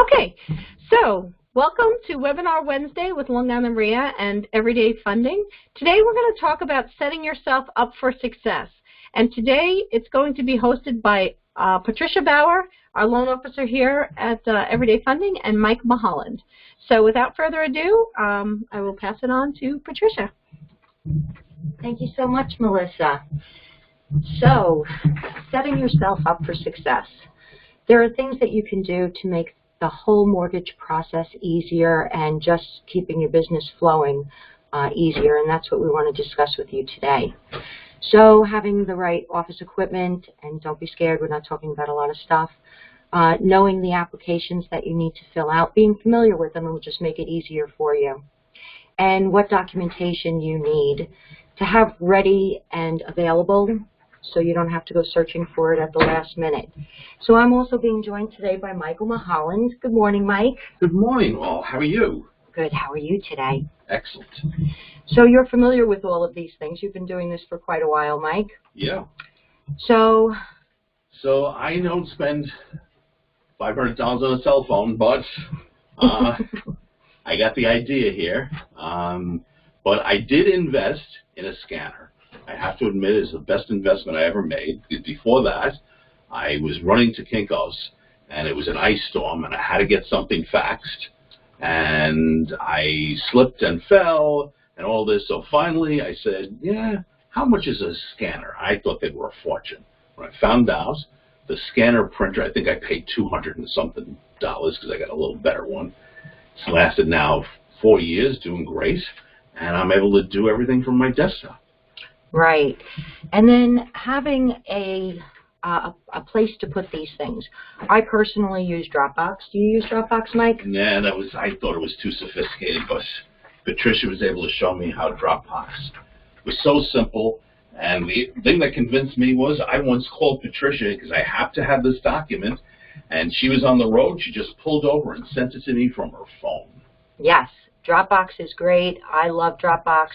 Okay, so welcome to Webinar Wednesday with Long Island Maria and Everyday Funding. Today we're going to talk about setting yourself up for success. And today it's going to be hosted by Patricia Bauer, our loan officer here at Everyday Funding, and Mike Mulholland. So without further ado, I will pass it on to Patricia. Thank you so much, Melissa. So, setting yourself up for success. There are things that you can do to make the whole mortgage process easier and just keeping your business flowing easier, and that's what we want to discuss with you today. So having the right office equipment, and don't be scared, we're not talking about a lot of stuff, knowing the applications that you need to fill out, being familiar with them will just make it easier for you, and what documentation you need to have ready and available so you don't have to go searching for it at the last minute. So I'm also being joined today by Michael Mulholland. Good morning, Mike. Good morning, all. How are you? Good. How are you today? Excellent. So you're familiar with all of these things. You've been doing this for quite a while, Mike. Yeah. So I don't spend $500 on a cell phone, but I got the idea here. But I did invest in a scanner. I have to admit, it's the best investment I ever made. Before that, I was running to Kinko's, and it was an ice storm, and I had to get something faxed, and I slipped and fell, and all this. So finally, I said, yeah, how much is a scanner? I thought they were a fortune. When I found out, the scanner printer, I think I paid $200 and something because I got a little better one. It's lasted now 4 years, doing great, and I'm able to do everything from my desktop. Right. And then having a place to put these things. I personally use Dropbox. Do you use Dropbox, Mike? Nah, I thought it was too sophisticated, but Patricia was able to show me how Dropbox was so simple. And the thing that convinced me was I once called Patricia because I have to have this document, and she was on the road. She just pulled over and sent it to me from her phone. Yes, Dropbox is great. I love Dropbox.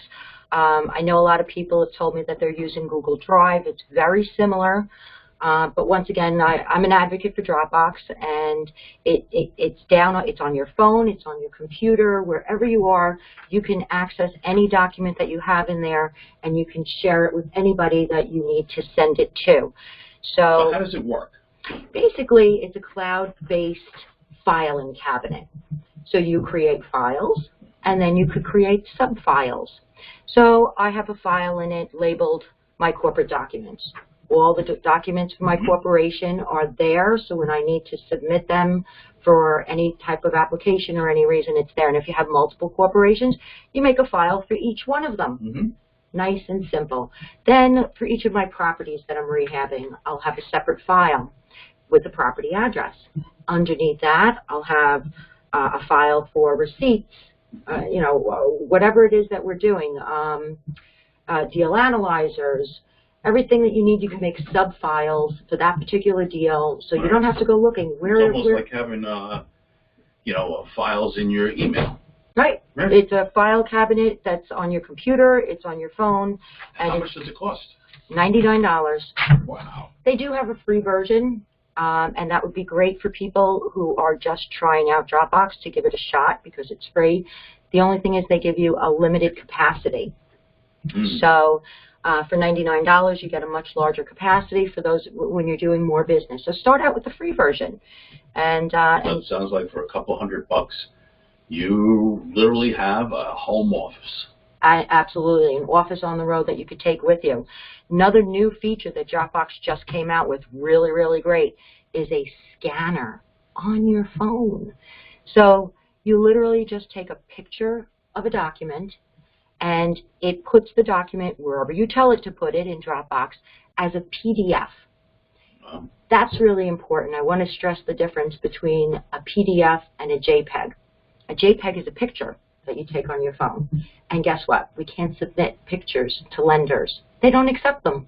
I know a lot of people have told me that they're using Google Drive. It's very similar, but once again, I'm an advocate for Dropbox, and it's on your phone, it's on your computer, wherever you are, you can access any document that you have in there, and you can share it with anybody that you need to send it to. So how does it work? Basically, it's a cloud-based filing cabinet. So you create files, and then you could create sub-files. So I have a file in it labeled My Corporate Documents. All the documents for my corporation are there, so when I need to submit them for any type of application or any reason, it's there. And if you have multiple corporations, you make a file for each one of them. Nice and simple. Then for each of my properties that I'm rehabbing, I'll have a separate file with the property address. Underneath that, I'll have a file for receipts, whatever it is that we're doing, deal analyzers, everything that you need. You can make sub-files for that particular deal, so you don't have to go looking. It's almost like having, files in your email. Right. It's a file cabinet that's on your computer, it's on your phone. And how much does it cost? $99. Wow. They do have a free version. And that would be great for people who are just trying out Dropbox to give it a shot because it's free. The only thing is they give you a limited capacity. So for $99, you get a much larger capacity for those when you're doing more business. So start out with the free version. And it sounds like for a couple $100, you literally have a home office. Absolutely, an office on the road that you could take with you. Another new feature that Dropbox just came out with, really, really great, is a scanner on your phone. So you literally just take a picture of a document, and it puts the document wherever you tell it to put it in Dropbox as a PDF. Wow. That's really important. I want to stress the difference between a PDF and a JPEG. A JPEG is a picture that you take on your phone. And guess what? We can't submit pictures to lenders. They don't accept them.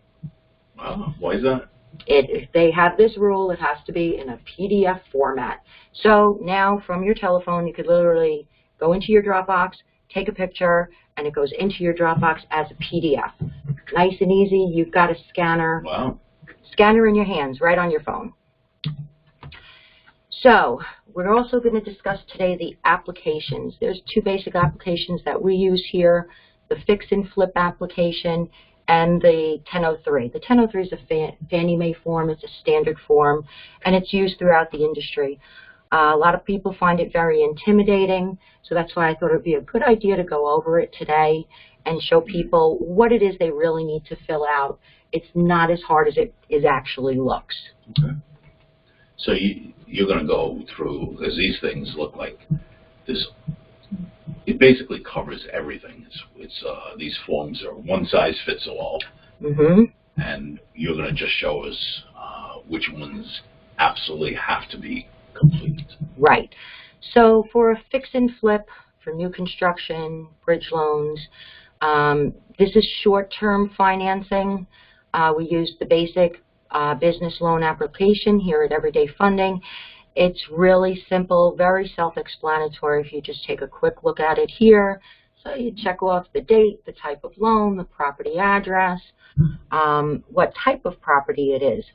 Wow, why is that? They have this rule, it has to be in a PDF format. So now from your telephone, you could literally go into your Dropbox, take a picture, and it goes into your Dropbox as a PDF. Nice and easy. You've got a scanner. Wow. Scanner in your hands, right on your phone. So we're also going to discuss today the applications. There's two basic applications that we use here, the fix and flip application and the 1003. The 1003 is a Fannie Mae form. It's a standard form, and it's used throughout the industry. A lot of people find it very intimidating, so that's why I thought it would be a good idea to go over it today and show people what it is they really need to fill out. It's not as hard as it actually looks. Okay. So you're going to go through, because these things look like this. It basically covers everything. These forms are one size fits all, and you're going to just show us which ones absolutely have to be complete. Right. So for a fix and flip, for new construction, bridge loans, this is short-term financing. We use the basic business loan application here at Everyday Funding. It's really simple, very self-explanatory if you just take a quick look at it here. So you check off the date, the type of loan, the property address, what type of property it is,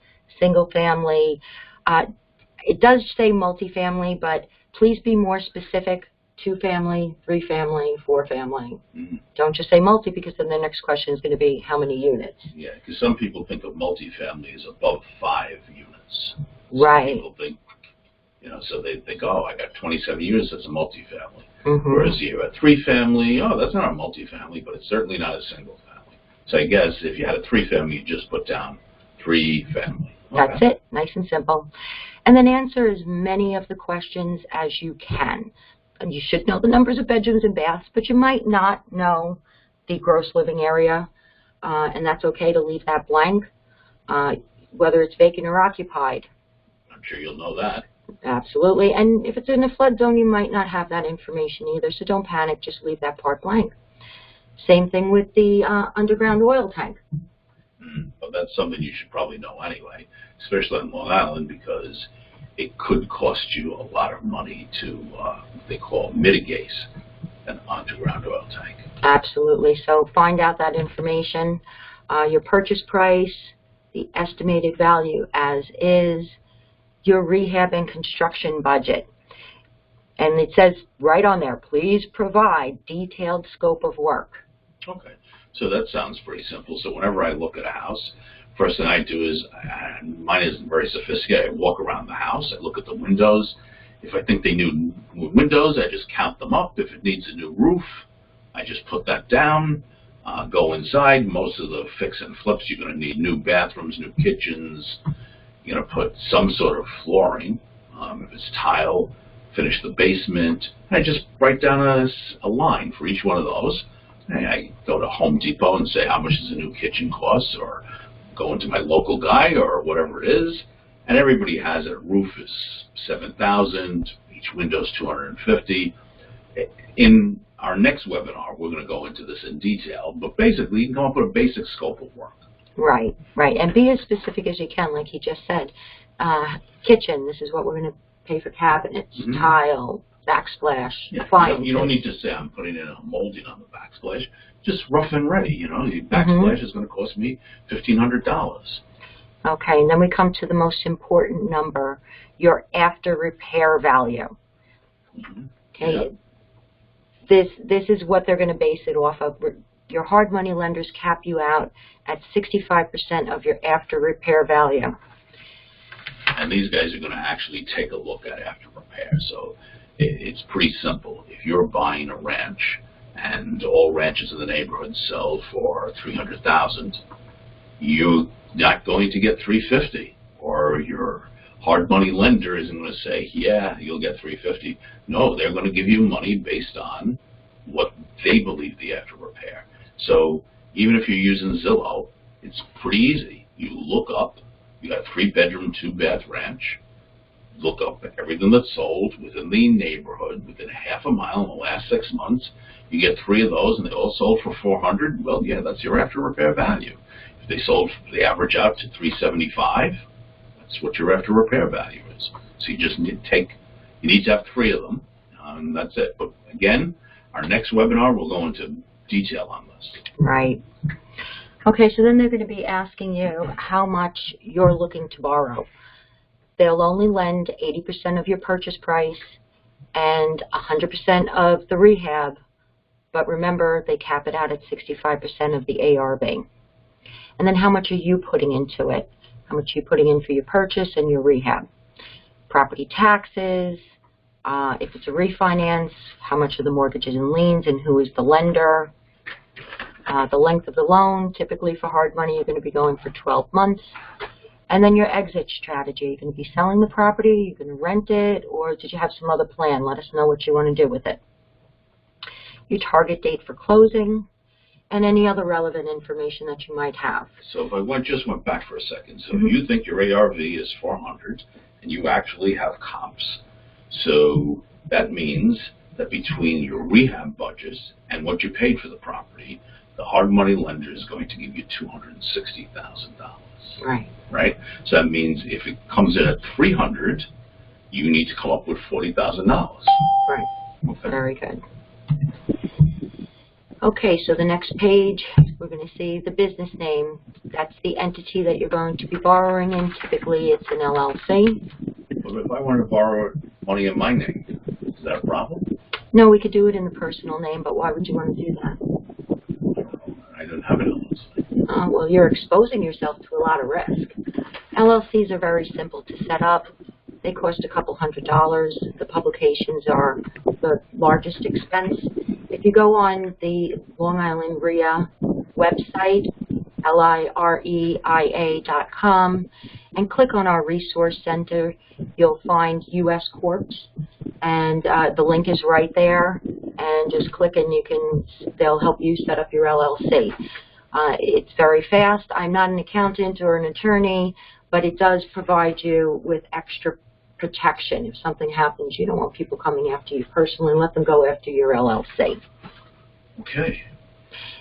single family. It does say multifamily, but please be more specific, 2-family, 3-family, 4-family. Don't just say multi, because then the next question is going to be how many units. Yeah, because some people think of multifamily as above 5 units. Right. Some people think, so they think, oh, I got 27 units, that's a multifamily. Whereas you have a 3-family, oh, that's not a multifamily, but it's certainly not a single family. So I guess if you had a 3-family, you just put down 3-family. Okay. That's it, nice and simple. And then answer as many of the questions as you can. And you should know the numbers of bedrooms and baths, but you might not know the gross living area, and that's okay to leave that blank, whether it's vacant or occupied. I'm sure you'll know that. Absolutely. And if it's in a flood zone, you might not have that information either, so don't panic, just leave that part blank. Same thing with the underground oil tank. But that's something you should probably know anyway, especially on Long Island, because it could cost you a lot of money to, what they call, mitigate an underground oil tank. Absolutely. So find out that information, your purchase price, the estimated value as is, your rehab and construction budget. And it says right on there, please provide detailed scope of work. Okay. So that sounds pretty simple. So whenever I look at a house, first thing I do is, mine isn't very sophisticated, I walk around the house, I look at the windows. If I think they need new windows, I just count them up. If it needs a new roof, I just put that down, go inside. Most of the fix and flips, you're going to need new bathrooms, new kitchens. You're going to put some sort of flooring. If it's tile, finish the basement. I just write down a line for each one of those. I go to Home Depot and say, how much does a new kitchen cost? Or go into my local guy or whatever it is. And everybody has it. Roof is $7,000. Each window's $250. In our next webinar, we're going to go into this in detail. But basically, you can come up with a basic scope of work. Right, right. And be as specific as you can, like he just said. Kitchen, this is what we're going to pay for cabinets, tile, backsplash, appliances. You don't need to say I'm putting in a molding on the backsplash. Just rough and ready, The backsplash is going to cost me $1,500. Okay, and then we come to the most important number, your after repair value. Okay, this is what they're going to base it off of. Your hard money lenders cap you out at 65% of your after repair value. And these guys are going to actually take a look at after repair. So it's pretty simple. If you're buying a ranch and all ranches in the neighborhood sell for $300,000, you're not going to get $350, or your hard money lender isn't going to say, yeah, you'll get $350. No, they're going to give you money based on what they believe the after repair. So even if you're using Zillow, it's pretty easy. You look up, you got a 3-bedroom, 2-bath ranch, look up everything that's sold within the neighborhood within half a mile in the last 6 months. You get 3 of those and they all sold for $400. Well, yeah, that's your after repair value. If they average out to $375, that's what your after repair value is. So you just need to have 3 of them, and that's it. But again, our next webinar will go into detail on this. Right. Okay, so then they're going to be asking you how much you're looking to borrow. They'll only lend 80% of your purchase price and 100% of the rehab, but remember, they cap it out at 65% of the ARV. And then how much are you putting into it? How much are you putting in for your purchase and your rehab? Property taxes, if it's a refinance, how much of the mortgages and liens and who is the lender? The length of the loan, typically for hard money, you're going to be going for 12 months. And then your exit strategy. You're going to be selling the property, you're going to rent it, or did you have some other plan? Let us know what you want to do with it. Your target date for closing, and any other relevant information that you might have. So if I just went back for a second, so you think your ARV is 400, and you actually have comps. So that means that between your rehab budget and what you paid for the property, the hard money lender is going to give you $260,000. Right. Right? So that means if it comes in at 300, you need to come up with $40,000. Right. Okay. Very good. Okay, so the next page, we're going to see the business name. That's the entity that you're going to be borrowing in. Typically, it's an LLC. But if I wanted to borrow money in my name, is that a problem? No, we could do it in the personal name, but why would you want to do that? I don't have an LLC. Well, you're exposing yourself to a lot of risk. LLCs are very simple to set up. They cost a couple $100. The publications are the largest expense. If you go on the Long Island RIA website, LIREIA.com, and click on our resource center, you'll find U.S. Corps, and the link is right there. And just click and they'll help you set up your LLC. It's very fast. I'm not an accountant or an attorney, but it does provide you with extra protection. If something happens, you don't want people coming after you personally. Let them go after your LLC. Okay.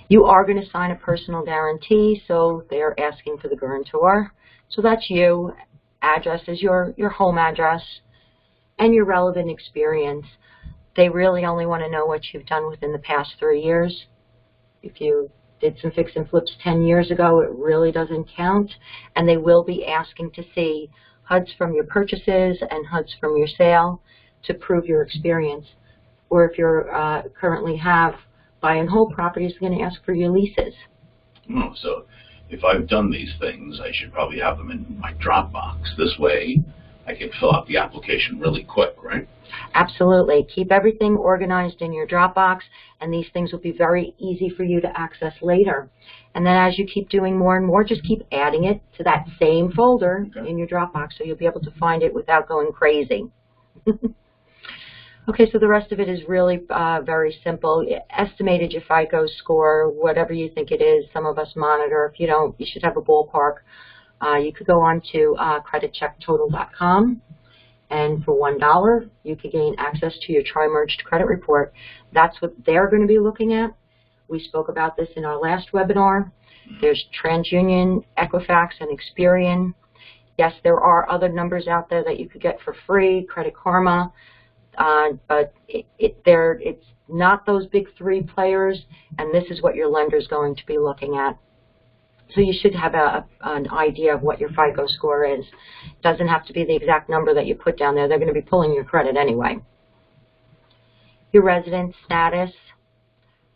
You are going to sign a personal guarantee, so they're asking for the guarantor. So that's you. Address is your home address and your relevant experience. They really only want to know what you've done within the past 3 years. If you did some fix and flips 10 years ago, it really doesn't count. And they will be asking to see HUDs from your purchases and HUDs from your sale to prove your experience. Or if you're currently have buy and hold properties, they're going to ask for your leases. Oh, so if I've done these things, I should probably have them in my Dropbox. This way, I can fill out the application really quick, right? Absolutely. Keep everything organized in your Dropbox, and these things will be very easy for you to access later. And then as you keep doing more and more, just keep adding it to that same folder in your Dropbox, so you'll be able to find it without going crazy. Okay, so the rest of it is really very simple. Estimated your FICO score, whatever you think it is. Some of us monitor. If you don't, you should have a ballpark. You could go on to creditchecktotal.com, and for $1, you could gain access to your tri-merged credit report. That's what they're going to be looking at. We spoke about this in our last webinar. There's TransUnion, Equifax, and Experian. Yes, there are other numbers out there that you could get for free, Credit Karma, but it's not those big 3 players, and this is what your lender is going to be looking at. So you should have an idea of what your FICO score is. It doesn't have to be the exact number that you put down there. They're going to be pulling your credit anyway. Your residence status,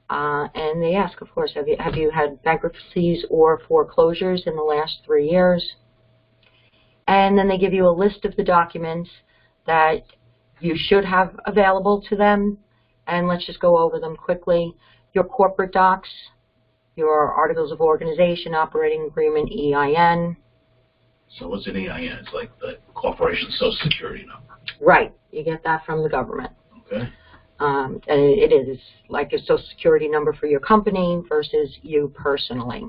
and they ask, of course, have you had bankruptcies or foreclosures in the last 3 years? And then they give you a list of the documents that you should have available to them, and let's just go over them quickly. Your corporate docs, your articles of organization, operating agreement, EIN. So what's an EIN? It's like the corporation's social security number. Right. You get that from the government. Okay. And it is like a social security number for your company versus you personally.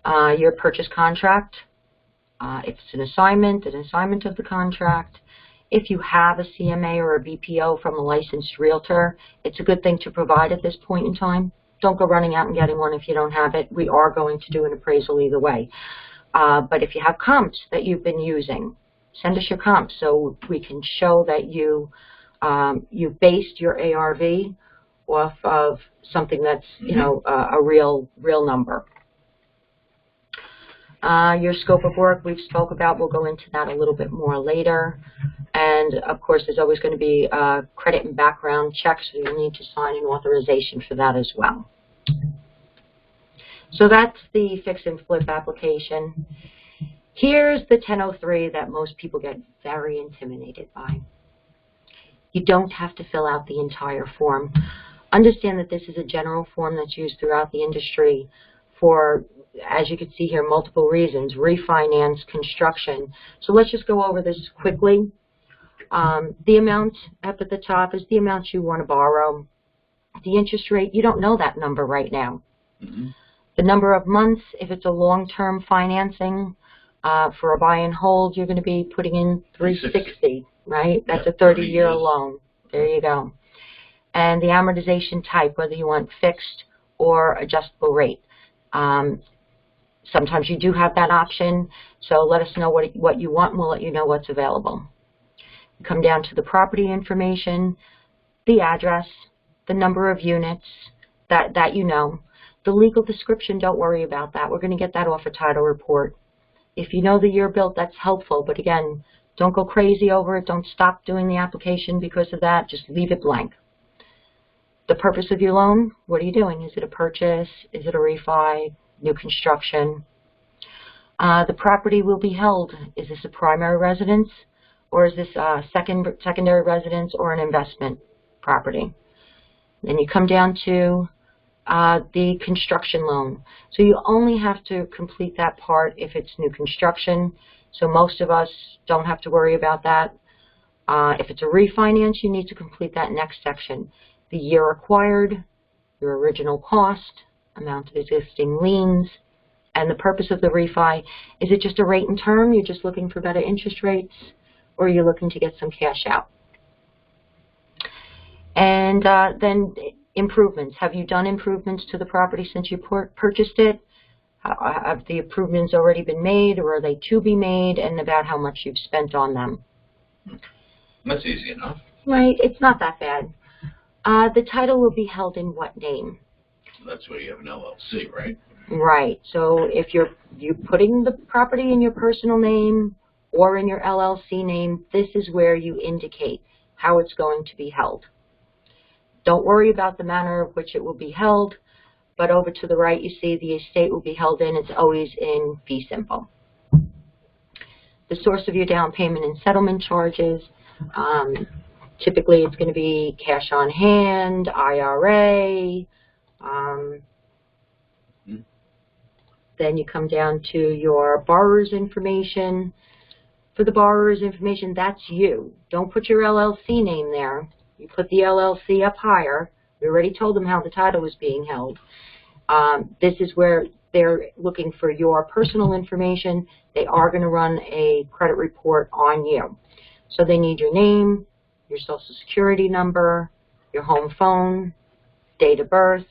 Your purchase contract, if it's an assignment of the contract. If you have a CMA or a BPO from a licensed realtor, it's a good thing to provide at this point in time. Don't go running out and getting one if you don't have it. We are going to do an appraisal either way. But if you have comps that you've been using, send us your comps so we can show that you based your ARV off of something that's a real number. Your scope of work we've spoke about. We'll go into that a little bit more later. And, of course, there's always going to be credit and background checks, so you'll need to sign an authorization for that as well. So that's the fix and flip application. Here's the 1003 that most people get very intimidated by. You don't have to fill out the entire form. Understand that this is a general form that's used throughout the industry for, as you can see here, multiple reasons: refinance, construction. So let's just go over this quickly. The amount up at the top is the amount you want to borrow. The interest rate, you don't know that number right now. Mm-hmm. The number of months, if it's a long-term financing for a buy and hold, you're going to be putting in 360, right? That's a 30-year loan. There you go. And the amortization type, whether you want fixed or adjustable rate. Sometimes you do have that option, so let us know what you want, and we'll let you know what's available. Come down to the property information, the address, the number of units, that you know. The legal description, don't worry about that. We're going to get that off a title report. If you know the year built, that's helpful, but again, don't go crazy over it. Don't stop doing the application because of that. Just leave it blank. The purpose of your loan, what are you doing? Is it a purchase? Is it a refi? New construction? The property will be held. Is this a primary residence? Or is this a secondary residence or an investment property? Then you come down to the construction loan. So you only have to complete that part if it's new construction. So most of us don't have to worry about that. If it's a refinance, you need to complete that next section. The year acquired, your original cost, amount of existing liens, and the purpose of the refi. Is it just a rate and term? You're just looking for better interest rates, or you're looking to get some cash out? And then improvements. Have you done improvements to the property since you purchased it? Have the improvements already been made, or are they to be made, and about how much you've spent on them? That's easy enough. Right, it's not that bad. The title will be held in what name? That's where you have an LLC, right? Right. So if you're putting the property in your personal name or in your LLC name, this is where you indicate how it's going to be held. Don't worry about the manner of which it will be held, but over to the right you see the estate will be held in. It's always in fee simple. The source of your down payment and settlement charges. Typically it's going to be cash on hand, IRA. Then you come down to your borrower's information. For the borrower's information, that's you. Don't put your LLC name there. You put the LLC up higher. We already told them how the title was being held. This is where they're looking for your personal information. They are going to run a credit report on you. So they need your name, your social security number, your home phone, date of birth.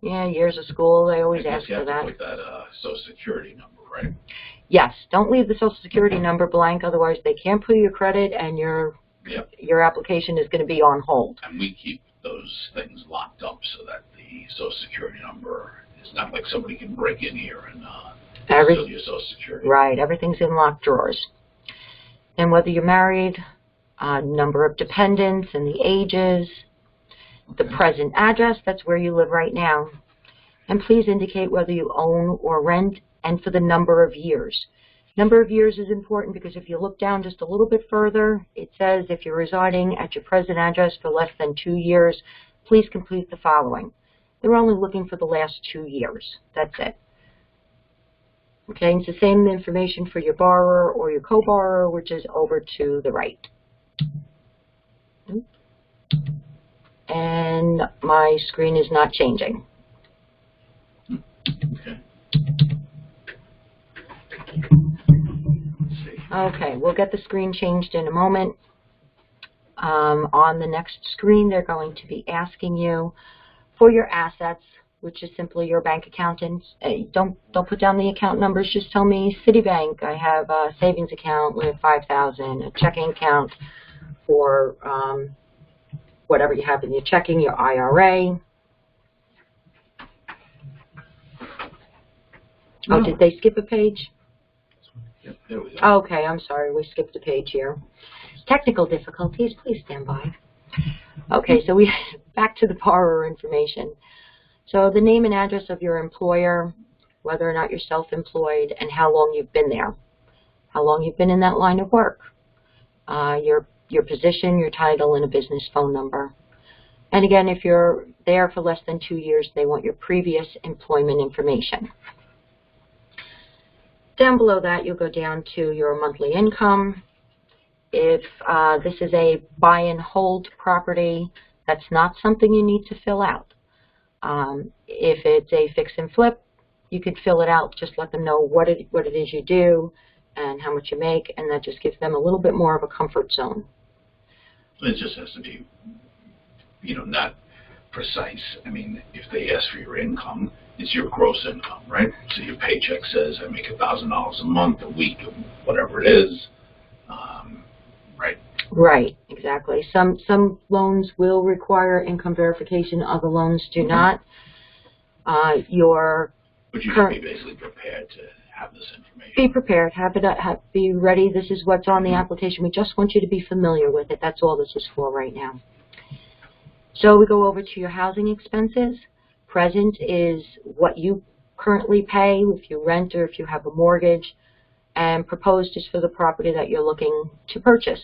Yeah, years of school, they always ask for that. You have to put that social security number, right? Yes, don't leave the social security number blank, otherwise they can't pull your credit and your application is going to be on hold. And we keep those things locked up so that the social security number is not like somebody can break in here and steal your social security. Right, everything's in locked drawers. And whether you're married, number of dependents and the ages, the present address, that's where you live right now. And please indicate whether you own or rent, and for the number of years. Number of years is important because if you look down just a little bit further, it says if you're residing at your present address for less than 2 years, please complete the following. They're only looking for the last 2 years. That's it. Okay, it's the same information for your borrower or your co-borrower, which is over to the right. And my screen is not changing. Okay. Okay, we'll get the screen changed in a moment. On the next screen, they're going to be asking you for your assets, which is simply your bank accountants. Don't put down the account numbers. Just tell me Citibank. I have a savings account with $5,000, a checking account for whatever you have in your checking, your IRA. Oh, did they skip a page? Yep, there we go. Okay, I'm sorry, we skipped a page here. Technical difficulties, please stand by. Okay, so we back to the borrower information. So the name and address of your employer, whether or not you're self-employed, and how long you've been there, how long you've been in that line of work, your position, your title, and a business phone number. And again, if you're there for less than 2 years, they want your previous employment information. Down below that, you'll go down to your monthly income. If this is a buy and hold property, that's not something you need to fill out. If it's a fix and flip, you could fill it out. Just let them know what it is you do and how much you make, and that just gives them a little bit more of a comfort zone. It just has to be, not precise. I mean, if they ask for your income, it's your gross income, right? So your paycheck says I make $1,000 a month, a week, whatever it is, right? Right, exactly. Some loans will require income verification, other loans do not. But you should be basically prepared to have this information. Be prepared, be ready. This is what's on the application. We just want you to be familiar with it. That's all this is for right now. So we go over to your housing expenses. Present is what you currently pay if you rent or if you have a mortgage, and proposed is for the property that you're looking to purchase.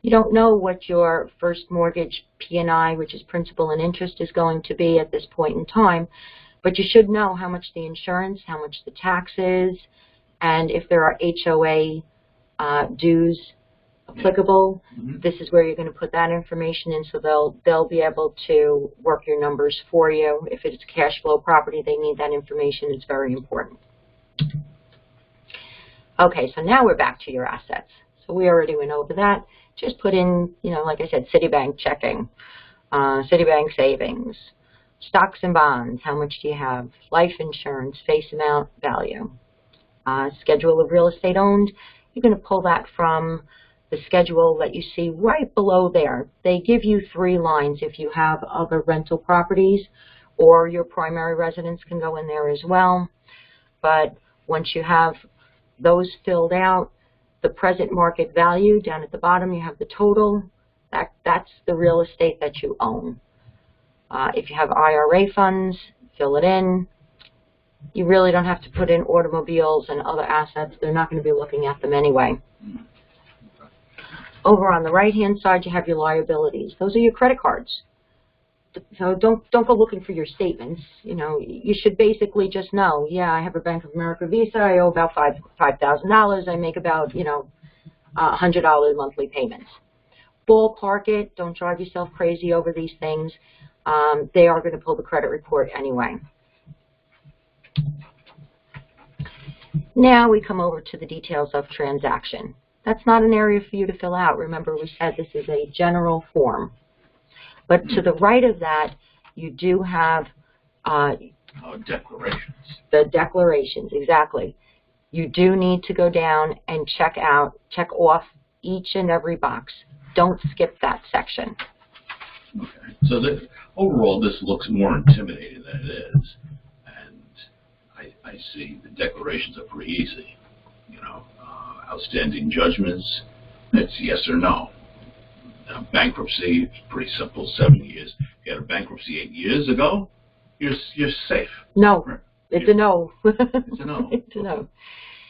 You don't know what your first mortgage P&I, which is principal and interest, is going to be at this point in time, but you should know how much the insurance, how much the taxes, and if there are HOA dues applicable. This is where you're going to put that information in, so they'll be able to work your numbers for you. If it's a cash flow property, they need that information. It's very important. Okay, so now we're back to your assets. So we already went over that. Just put in, like I said, Citibank checking, Citibank savings, stocks and bonds, how much do you have, life insurance, face amount, value, schedule of real estate owned. You're going to pull that from the schedule that you see right below there. They give you 3 lines if you have other rental properties, or your primary residence can go in there as well. But once you have those filled out, the present market value down at the bottom, you have the total. That's the real estate that you own. If you have IRA funds, fill it in. You really don't have to put in automobiles and other assets. They're not going to be looking at them anyway. Over on the right-hand side, you have your liabilities. Those are your credit cards. So don't go looking for your statements. You should basically just know, yeah, I have a Bank of America Visa. I owe about $5,000. I make about, $100 monthly payments. Ballpark it. Don't drive yourself crazy over these things. They are going to pull the credit report anyway. Now we come over to the details of transaction. That's not an area for you to fill out. Remember, we said this is a general form. But to the right of that, you do have declarations. The declarations, exactly. You do need to go down and check off each and every box. Don't skip that section. Okay. So overall, this looks more intimidating than it is. And I see the declarations are pretty easy. Outstanding judgments, it's yes or no. Bankruptcy, it's pretty simple, 7 years. If you had a bankruptcy 8 years ago, you're safe. No, right? It's a no. It's a no. It's a no.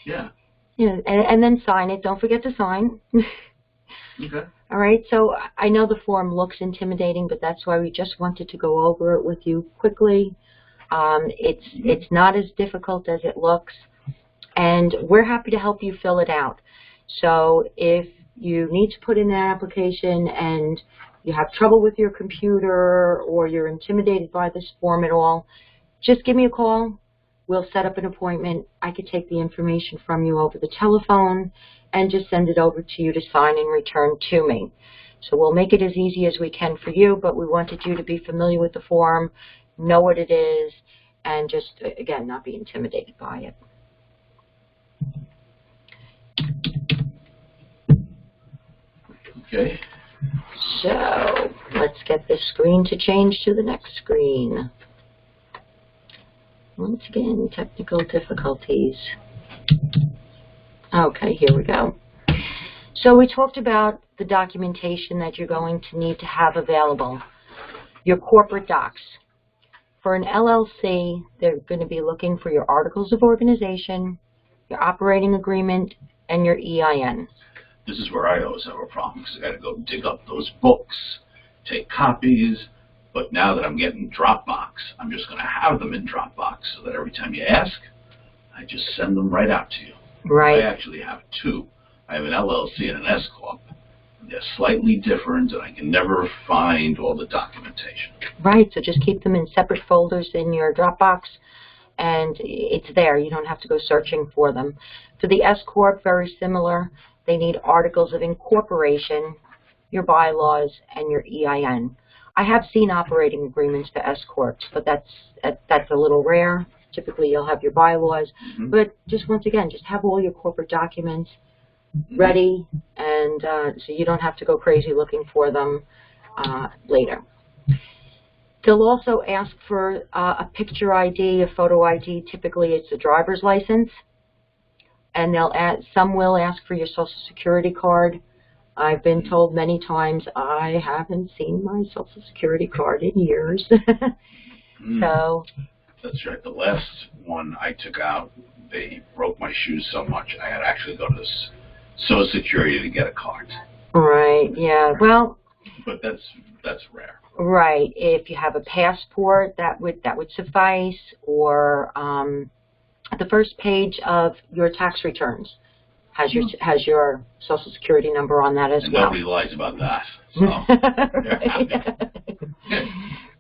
Yeah. Yeah, and then sign it. Don't forget to sign. Okay. All right, so I know the form looks intimidating, but that's why we just wanted to go over it with you quickly. It's not as difficult as it looks, and we're happy to help you fill it out. So if you need to put in that application and you have trouble with your computer or you're intimidated by this form at all, just give me a call. We'll set up an appointment. I could take the information from you over the telephone and just send it over to you to sign and return to me. So we'll make it as easy as we can for you, but we wanted you to be familiar with the form, know what it is, and just, again, not be intimidated by it. Okay. So let's get this screen to change to the next screen. Once again, technical difficulties. Okay, here we go. So we talked about the documentation that you're going to need to have available. Your corporate docs. For an LLC, they're going to be looking for your articles of organization, your operating agreement, and your EIN. This is where I always have a problem because I got to go dig up those books, take copies. But now that I'm getting Dropbox, I'm just going to have them in Dropbox so that every time you ask, I just send them right out to you. Right. I actually have two. I have an LLC and an S Corp. They're slightly different, and I can never find all the documentation. Right. So just keep them in separate folders in your Dropbox, and it's there. You don't have to go searching for them. For the S Corp, very similar. They need articles of incorporation, your bylaws, and your EIN. I have seen operating agreements for S Corps, but that's a little rare. Typically, you'll have your bylaws. Mm-hmm. But just once again, just have all your corporate documents ready, and so you don't have to go crazy looking for them later. They'll also ask for a picture ID, a photo ID. Typically, it's a driver's license. And some will ask for your Social Security card. I've been told many times I haven't seen my Social Security card in years. So that's right. The last one I took out, they broke my shoes so much I had to actually go to Social Security to get a card. Right. Yeah. Well. But that's rare. Right. If you have a passport, that would suffice, or the first page of your tax returns has your Social Security number on that as well. Nobody lies about that. So.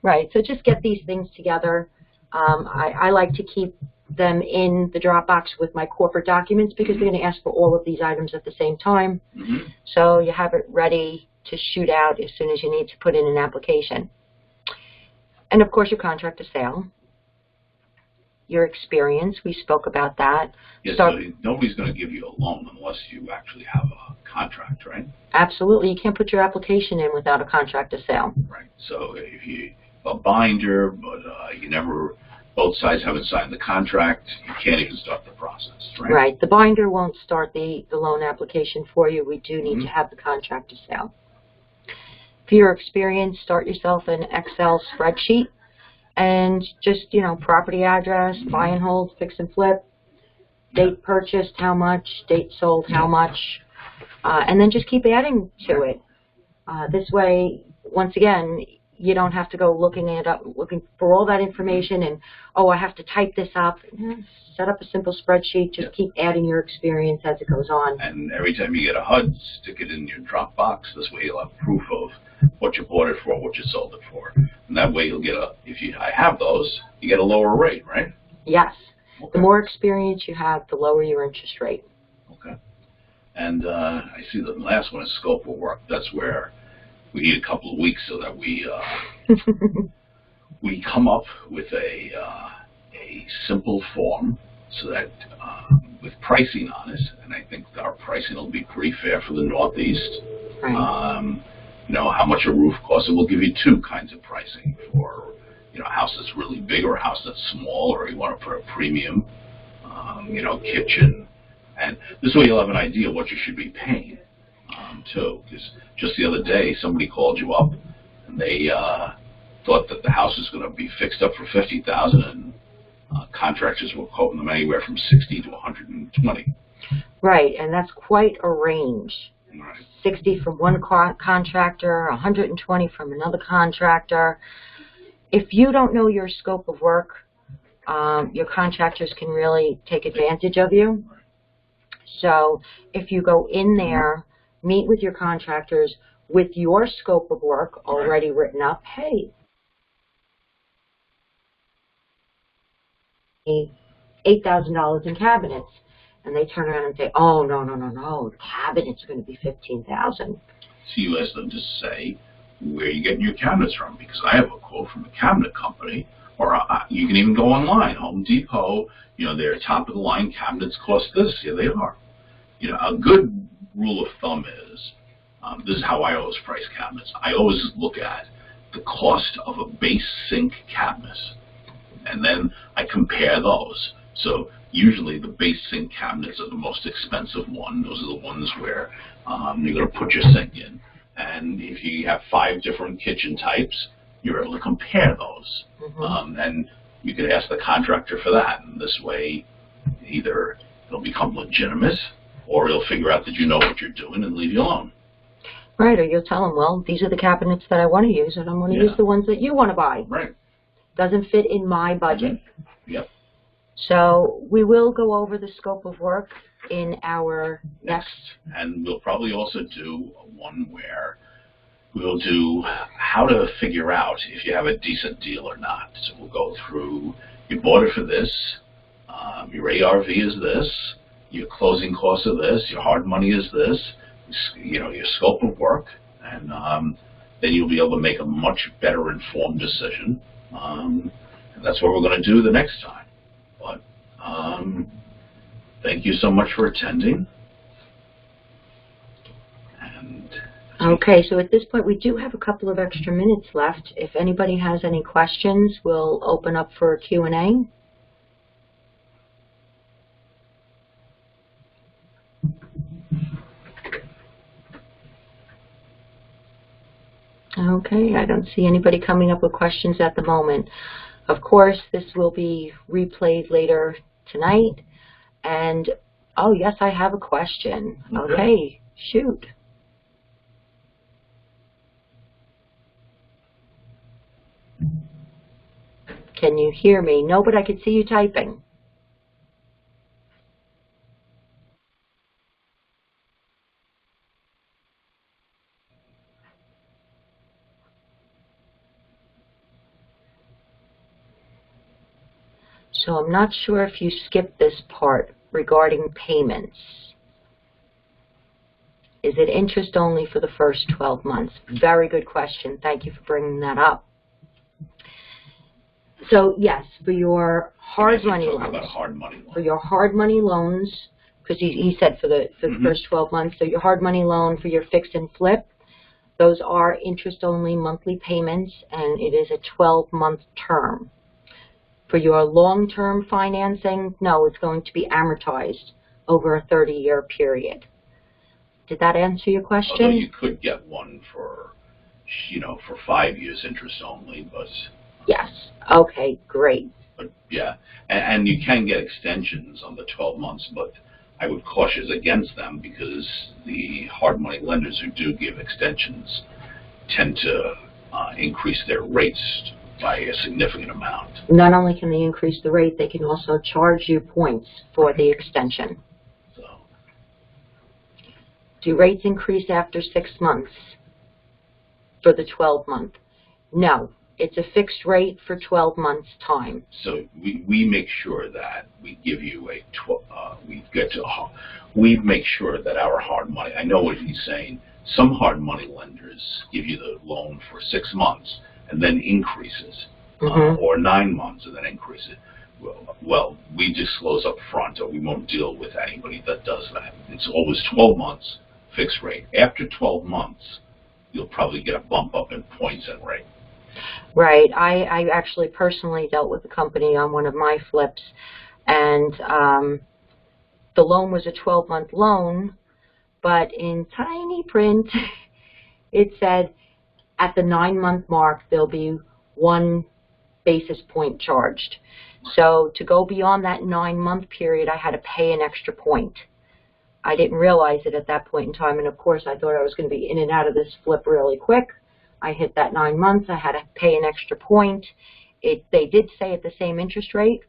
Right. So just get these things together. I like to keep them in the Dropbox with my corporate documents because they're going to ask for all of these items at the same time. Mm-hmm. So you have it ready to shoot out as soon as you need to put in an application. And of course, your contract of sale. Your experience, we spoke about that. Yes, so nobody's going to give you a loan unless you actually have a contract, right? Absolutely. You can't put your application in without a contract of sale. Right. So if you a binder, but both sides haven't signed the contract, you can't even start the process, right? Right. The binder won't start the loan application for you. We do need to have the contract of sale. For your experience, start yourself an Excel spreadsheet. And just, property address, buy and hold, fix and flip, date purchased, how much, date sold, how much, and then just keep adding to it. This way, once again, you don't have to go looking for all that information and, I have to type this up. Set up a simple spreadsheet. Just keep adding your experience as it goes on. And every time you get a HUD, stick it in your Dropbox. This way you'll have proof of what you bought it for, what you sold it for. And that way you'll get I have those, you get a lower rate, right? Yes. Okay. The more experience you have, the lower your interest rate. Okay. And I see the last one is scope of work. That's where we need a couple of weeks so that we we come up with a simple form so that with pricing on it, and I think our pricing will be pretty fair for the Northeast. Right. How much a roof costs. It will give you two kinds of pricing for a house that's really big or a house that's small, or you want to put a premium, kitchen, and this way you'll have an idea of what you should be paying too. Because just the other day somebody called you up and they thought that the house was going to be fixed up for $50,000, and contractors were quoting them anywhere from $60 to $120. Right, and that's quite a range. Right. 60 from one contractor, 120 from another contractor. If you don't know your scope of work, your contractors can really take advantage of you. So if you go in there, meet with your contractors with your scope of work already written up, hey, $8,000 in cabinets. And they turn around and say, oh, no, the cabinets are going to be $15,000. So you ask them to say where you're getting your cabinets from, because I have a quote from a cabinet company, or you can even go online, Home Depot, their top-of-the-line cabinets cost this. Yeah, they are. A good rule of thumb is, this is how I always price cabinets. I always look at the cost of a base sink cabinet and then I compare those. So usually the base sink cabinets are the most expensive one. Those are the ones where you're going to put your sink in. And if you have 5 different kitchen types, you're able to compare those. And you can ask the contractor for that. And this way, either they'll become legitimate, or they'll figure out that you know what you're doing and leave you alone. Right, or you'll tell them, well, these are the cabinets that I want to use, and I'm going to use the ones that you want to buy. Right. Doesn't fit in my budget. Yep. So we will go over the scope of work in our next. And we'll probably also do one where we'll do how to figure out if you have a decent deal or not. So we'll go through, you bought it for this, your ARV is this, your closing costs are this, your hard money is this, your scope of work, and then you'll be able to make a much better informed decision. And that's what we're going to do the next time. But thank you so much for attending. And okay, so at this point we do have a couple of extra minutes left. If anybody has any questions, we'll open up for a Q&A. Okay, I don't see anybody coming up with questions at the moment. Of course, this will be replayed later tonight. And, oh, yes, I have a question. Okay, shoot. Can you hear me? No, but I could see you typing. So I'm not sure if you skipped this part regarding payments. Is it interest only for the first 12 months? Very good question. Thank you for bringing that up. So yes, for your hard money loans. About hard money loan. For your hard money loans, because he said for the first 12 months. So your hard money loan for your fix and flip, those are interest only monthly payments, and it is a 12-month term. For your long-term financing, no, it's going to be amortized over a 30-year period. Did that answer your question? Although you could get one for, for 5 years interest only, but... Yes. Okay, great. But yeah, and you can get extensions on the 12 months, but I would caution against them because the hard money lenders who do give extensions tend to increase their rates by a significant amount. Not only can they increase the rate, they can also charge you points for the extension. So, do rates increase after 6 months for the 12-month? No, it's a fixed rate for 12 months time. So we make sure that we give you we make sure that our hard money, I know what he's saying, some hard money lenders give you the loan for 6 months and then increases, or 9 months and then increases. Well, we disclose up front, or we won't deal with anybody that does that. It's always 12 months fixed rate. After 12 months, you'll probably get a bump up in points and rate. Right. I actually personally dealt with a company on one of my flips, and the loan was a 12-month loan, but in tiny print, it said at the 9-month mark, there'll be 1 basis point charged. So to go beyond that 9-month period, I had to pay an extra point. I didn't realize it at that point in time, and of course, I thought I was going to be in and out of this flip really quick. I hit that 9 months. I had to pay an extra point. They did say at the same interest rate,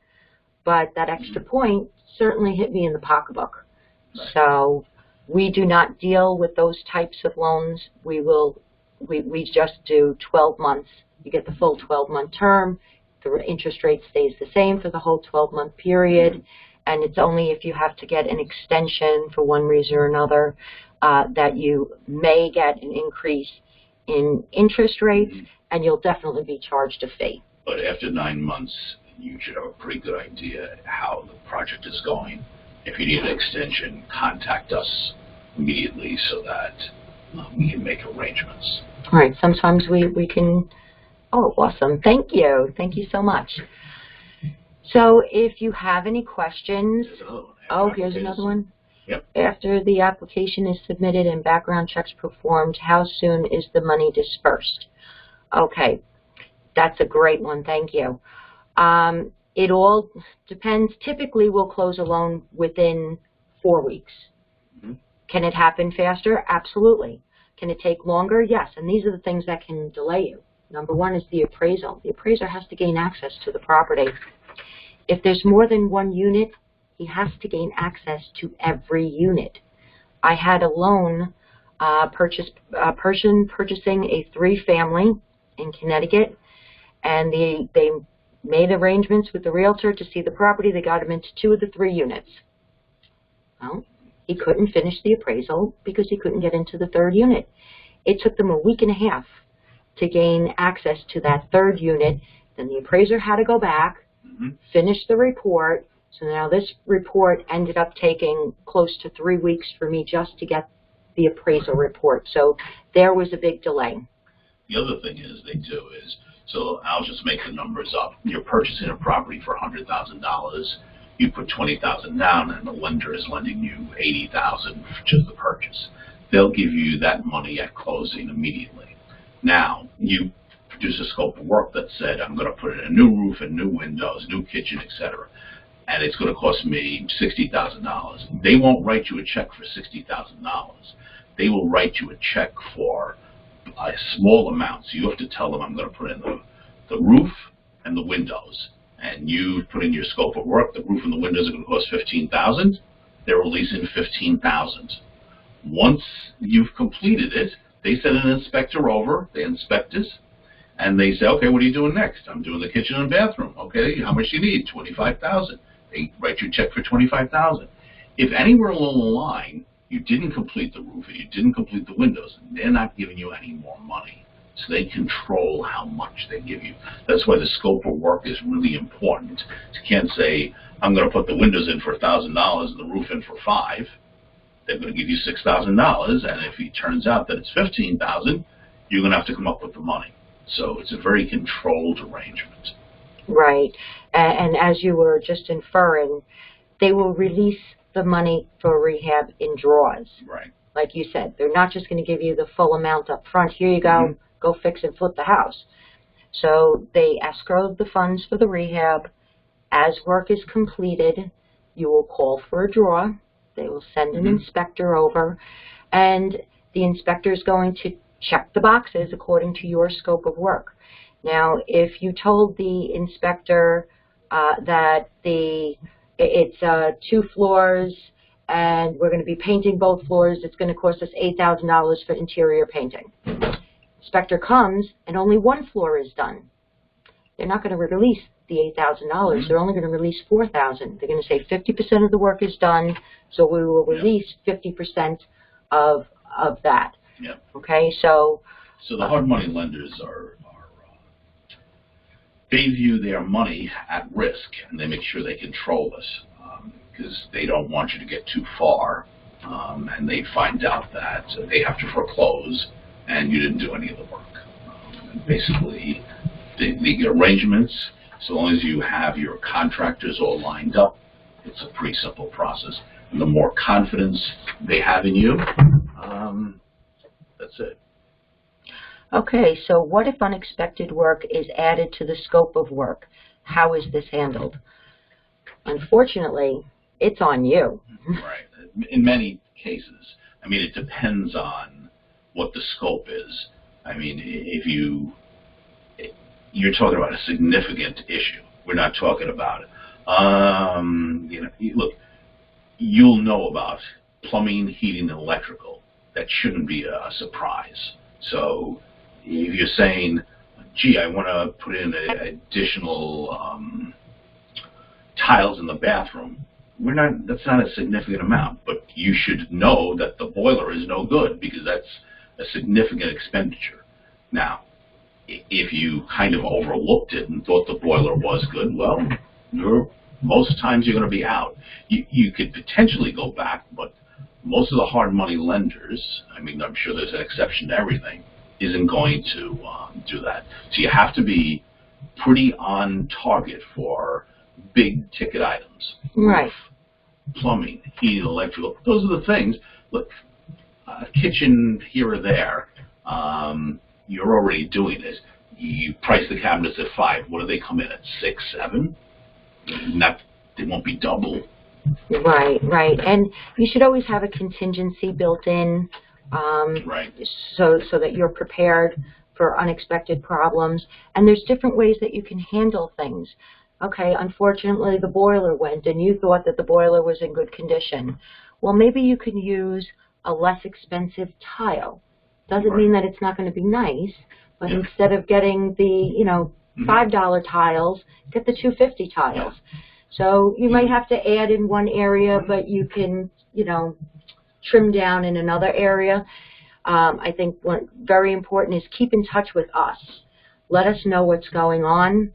but that extra point certainly hit me in the pocketbook. Right. So we do not deal with those types of loans. We just do 12 months. You get the full 12-month term. The interest rate stays the same for the whole 12-month period, and it's only if you have to get an extension for one reason or another that you may get an increase in interest rates, and you'll definitely be charged a fee. But after 9 months, you should have a pretty good idea how the project is going. If you need an extension, contact us immediately so that we can make arrangements. All right. Sometimes we can. Oh, awesome. Thank you. Thank you so much. So if you have any questions, There's another one. oh, here's another one. Yep. After the application is submitted and background checks performed, how soon is the money dispersed? Okay, that's a great one. Thank you. It all depends. Typically, we'll close a loan within 4 weeks. Mm-hmm. Can it happen faster? Absolutely. Can it take longer? Yes. And these are the things that can delay you. Number one is the appraisal. The appraiser has to gain access to the property. If there's more than one unit, he has to gain access to every unit. I had a loan person purchasing a 3-family in Connecticut, and they made arrangements with the realtor to see the property. They got him into 2 of the 3 units. Well, he couldn't finish the appraisal because he couldn't get into the 3rd unit. It took them a week and a half to gain access to that 3rd unit. Then the appraiser had to go back, finish the report. So now this report ended up taking close to 3 weeks for me just to get the appraisal report. So there was a big delay. The other thing is they do is, so I'll just make the numbers up. You're purchasing a property for $100,000. You put $20,000 down, and the lender is lending you $80,000 for just the purchase. They'll give you that money at closing immediately. Now, you produce a scope of work that said, I'm going to put in a new roof and new windows, new kitchen, etc., and it's going to cost me $60,000. They won't write you a check for $60,000. They will write you a check for a small amount. So you have to tell them, I'm going to put in the roof and the windows. And you put in your scope of work, the roof and the windows are going to cost $15,000. They're releasing $15,000. Once you've completed it, they send an inspector over, they inspect it, and they say, okay, what are you doing next? I'm doing the kitchen and bathroom. Okay, how much do you need? $25,000. They write you a check for $25,000. If anywhere along the line you didn't complete the roof and you didn't complete the windows, they're not giving you any more money. So they control how much they give you. That's why the scope of work is really important. You can't say, I'm going to put the windows in for $1,000 and the roof in for $5,000. They're going to give you $6,000, and if it turns out that it's $15,000, you're going to have to come up with the money. So it's a very controlled arrangement. Right. And as you were just inferring, they will release the money for rehab in draws. Right. Like you said, they're not just going to give you the full amount up front. Here you go, go fix and flip the house. So they escrow the funds for the rehab. As work is completed, you will call for a draw. They will send an inspector over, and the inspector is going to check the boxes according to your scope of work. Now, if you told the inspector that it's 2 floors and we're going to be painting both floors, it's going to cost us $8,000 for interior painting. Inspector comes and only 1 floor is done. They're not going to release the $8,000. They're only going to release $4,000. They're going to say 50% of the work is done, so we will release 50% of that. Yeah. Okay, so the hard money lenders they view their money at risk, and they make sure they control this because they don't want you to get too far, and they find out that they have to foreclose and you didn't do any of the work. Basically, the arrangements, so long as you have your contractors all lined up, it's a pretty simple process. And the more confidence they have in you, that's it. okay, so what if unexpected work is added to the scope of work? How is this handled? Unfortunately, it's on you. Right. In many cases. I mean, it depends on what the scope is. I mean, if you're talking about a significant issue. We're not talking about look, you'll know about plumbing, heating, and electrical. That shouldn't be a surprise. So if you're saying, gee, I want to put in additional tiles in the bathroom, that's not a significant amount, but you should know that the boiler is no good because that's a significant expenditure. Now, if you kind of overlooked it and thought the boiler was good, well, most times you're going to be out. You could potentially go back, but most of the hard money lenders, I mean, I'm sure there's an exception to everything, isn't going to do that. So you have to be pretty on target for big ticket items. Right. Roof, plumbing, heating, electrical. Those are the things. Look, kitchen here or there, you're already doing it. You price the cabinets at $5. What do they come in at? $6, $7? Not, they won't be double. Right, right. And you should always have a contingency built in, Right. so that you're prepared for unexpected problems. And there's different ways that you can handle things. Okay, unfortunately the boiler went and you thought that the boiler was in good condition. Well, maybe you can use a less expensive tile. Doesn't mean that it's not going to be nice, but instead of getting the, $5 tiles, get the $2.50 tiles. So you might have to add in one area, but you can, trim down in another area. I think what very important is keep in touch with us. Let us know what's going on.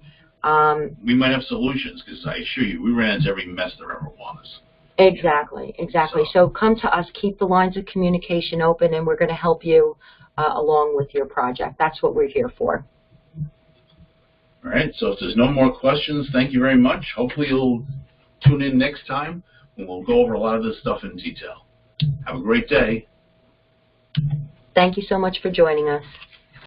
We might have solutions, because I assure you, we ran into every mess there ever was. Exactly, exactly. So come to us, keep the lines of communication open, and we're going to help you along with your project. That's what we're here for. All right, so if there's no more questions, thank you very much. Hopefully you'll tune in next time, and we'll go over a lot of this stuff in detail. Have a great day. Thank you so much for joining us.